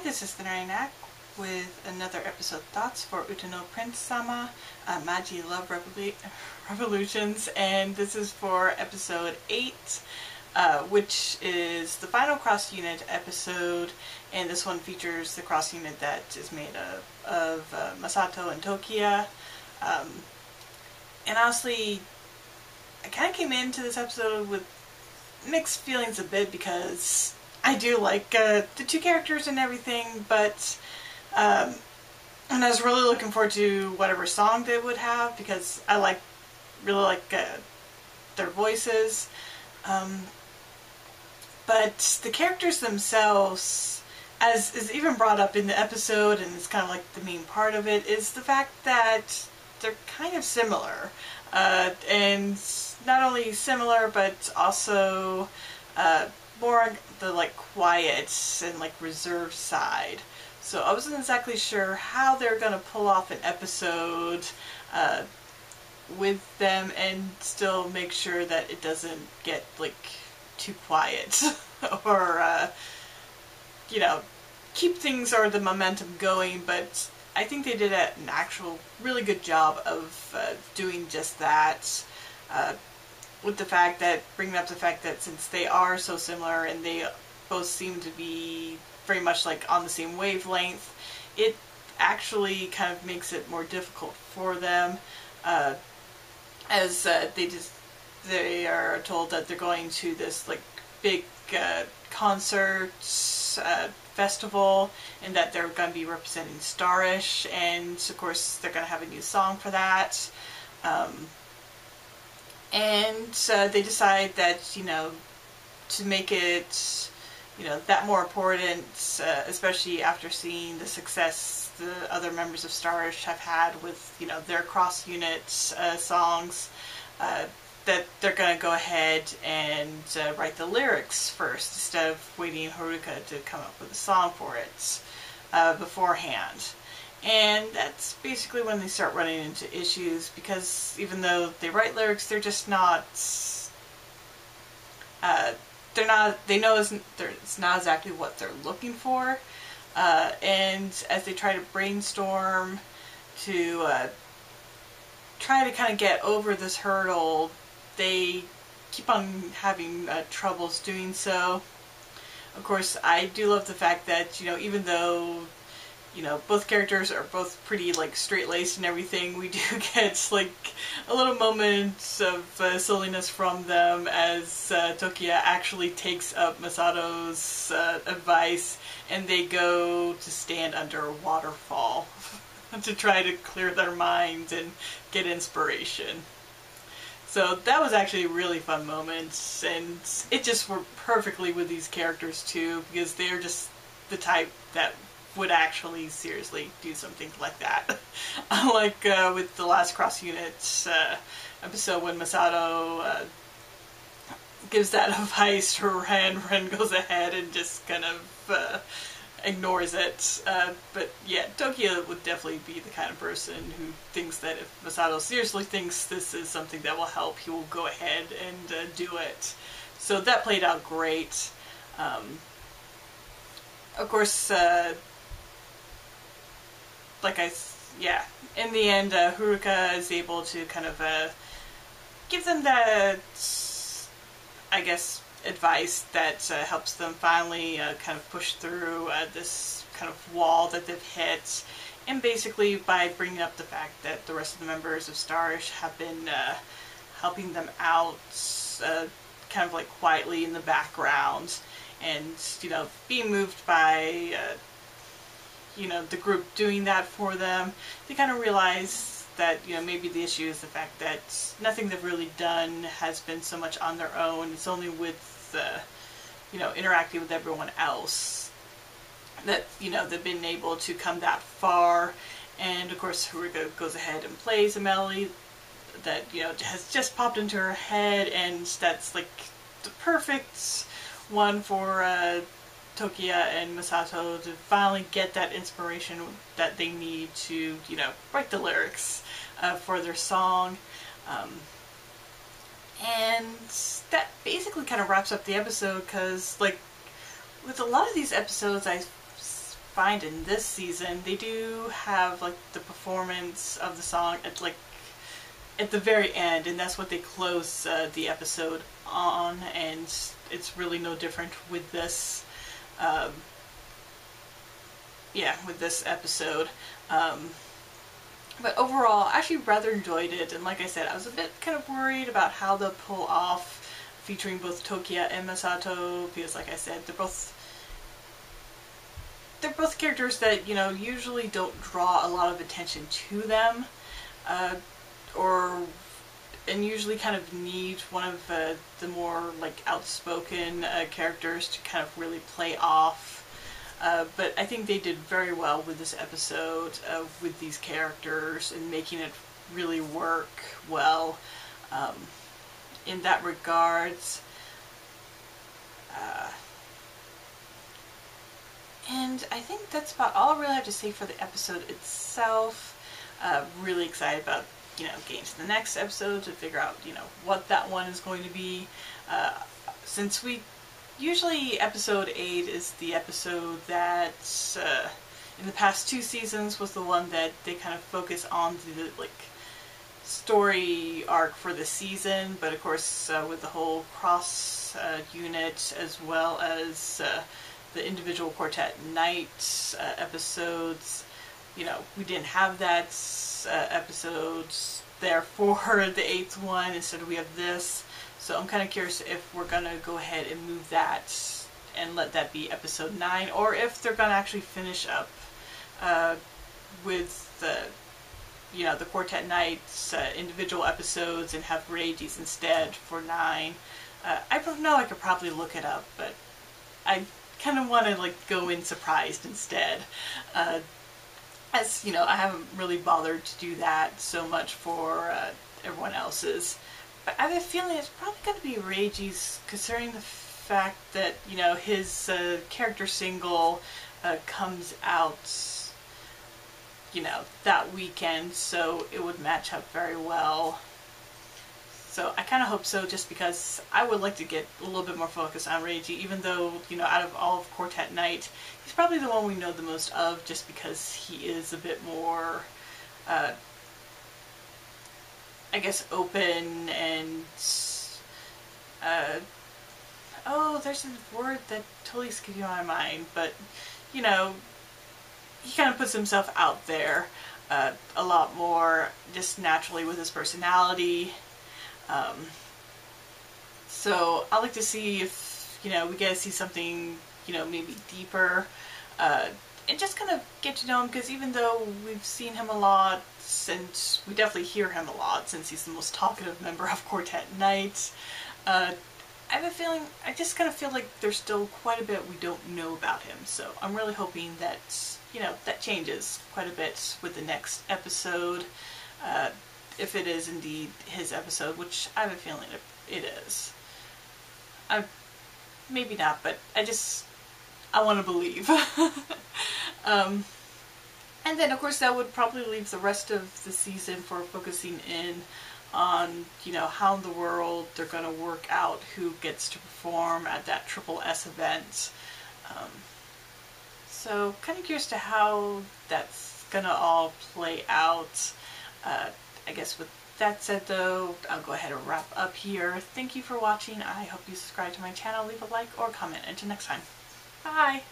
this is the Narinak with another episode thoughts for Utano Prince-sama, Maji Love Revolutions, and this is for episode 8, which is the final cross-unit episode, and this one features the cross-unit that is made of Masato and Tokiya. And honestly, I kind of came into this episode with mixed feelings a bit because I do like the two characters and everything, but and I was really looking forward to whatever song they would have because I really like their voices. But the characters themselves, as is even brought up in the episode, and it's kind of like the main part of it, is the fact that they're kind of similar. And not only similar, but also more on the quiet and reserved side. So I wasn't exactly sure how they're gonna pull off an episode with them and still make sure that it doesn't get too quiet or keep things or the momentum going. But I think they did an actual really good job of doing just that. With the fact that, bringing up the fact that since they are so similar and they both seem to be very much on the same wavelength, it actually kind of makes it more difficult for them, as they are told that they're going to this big concert festival, and that they're going to be representing Starish, and of course they're going to have a new song for that. And they decide that, to make it, that more important, especially after seeing the success the other members of Starish have had with, their cross-unit songs, that they're going to go ahead and write the lyrics first, instead of waiting Haruka to come up with a song for it beforehand. And that's basically when they start running into issues, because even though they write lyrics, they're just not, they know it's not exactly what they're looking for. And as they try to brainstorm to try to kind of get over this hurdle, they keep on having troubles doing so. Of course, I do love the fact that, even though both characters are both pretty straight-laced and everything, we do get a little moment of silliness from them as Tokiya actually takes up Masato's advice, and they go to stand under a waterfall to try to clear their minds and get inspiration. So that was actually a really fun moment, and it just worked perfectly with these characters too, because they're just the type that would actually seriously do something like that. Unlike with the last cross-unit episode when Masato gives that advice to Ren, Ren goes ahead and just kind of ignores it. But yeah, Tokiya would definitely be the kind of person who thinks that if Masato seriously thinks this is something that will help, he will go ahead and do it. So that played out great. Of course, in the end, Haruka is able to kind of give them that, I guess, advice that helps them finally kind of push through this kind of wall that they've hit. And basically, by bringing up the fact that the rest of the members of Starish have been helping them out, kind of quietly in the background, and being moved by the group doing that for them, they kind of realize that, maybe the issue is the fact that nothing they've really done has been so much on their own. It's only with, interacting with everyone else that, they've been able to come that far. And of course, Haruka goes ahead and plays a melody that, has just popped into her head, and that's the perfect one for, Tokiya and Masato to finally get that inspiration that they need to, write the lyrics for their song. And that basically kind of wraps up the episode, because, with a lot of these episodes, I find in this season, they do have like the performance of the song at the very end, and that's what they close the episode on, and it's really no different with this with this episode. But overall, I actually rather enjoyed it, and like I said, I was a bit kind of worried about how they'll pull off featuring both Tokiya and Masato, because like I said, they're both characters that, you know, usually don't draw a lot of attention to them, and usually kind of need one of the more like outspoken characters to kind of really play off. But I think they did very well with this episode, with these characters, and making it really work well in that regards. And I think that's about all I really have to say for the episode itself. Really excited about, you know, getting to the next episode to figure out, you know, what that one is going to be. Since usually episode 8 is the episode that in the past 2 seasons was the one that they kind of focus on the like story arc for the season, but of course with the whole cross unit, as well as the individual quartet night episodes, you know, we didn't have that episodes there for the 8th one. Instead we have this. So I'm kind of curious if we're going to go ahead and move that and let that be episode 9, or if they're going to actually finish up with the, you know, the Quartet Nights individual episodes and have Reiji's instead for 9. I don't know, I could probably look it up, but I kind of want to like go in surprised instead. As you know, I haven't really bothered to do that so much for everyone else's. But I have a feeling it's probably going to be Reiji's, considering the fact that, you know, his character single comes out, you know, that weekend, so it would match up very well. So I kind of hope so, just because I would like to get a little bit more focus on Reiji, even though, you know, out of all of Quartet Night, he's probably the one we know the most of, just because he is a bit more I guess open and oh, there's a word that totally skipped my mind, but you know, he kind of puts himself out there a lot more, just naturally with his personality. So I like to see if, you know, we get to see something, you know, maybe deeper, and just kind of get to know him, because even though we've seen him a lot, and we definitely hear him a lot since he's the most talkative member of Quartet Night, I have a feeling, I just kind of feel like there's still quite a bit we don't know about him, so I'm really hoping that, you know, that changes quite a bit with the next episode, if it is indeed his episode, which I have a feeling it is. Maybe not, but I want to believe. And then, of course, that would probably leave the rest of the season for focusing in on, you know, how in the world they're going to work out who gets to perform at that Triple S event. So, kind of curious to how that's going to all play out. I guess with that said, though, I'll go ahead and wrap up here. Thank you for watching. I hope you subscribe to my channel, leave a like or comment. Until next time. Bye!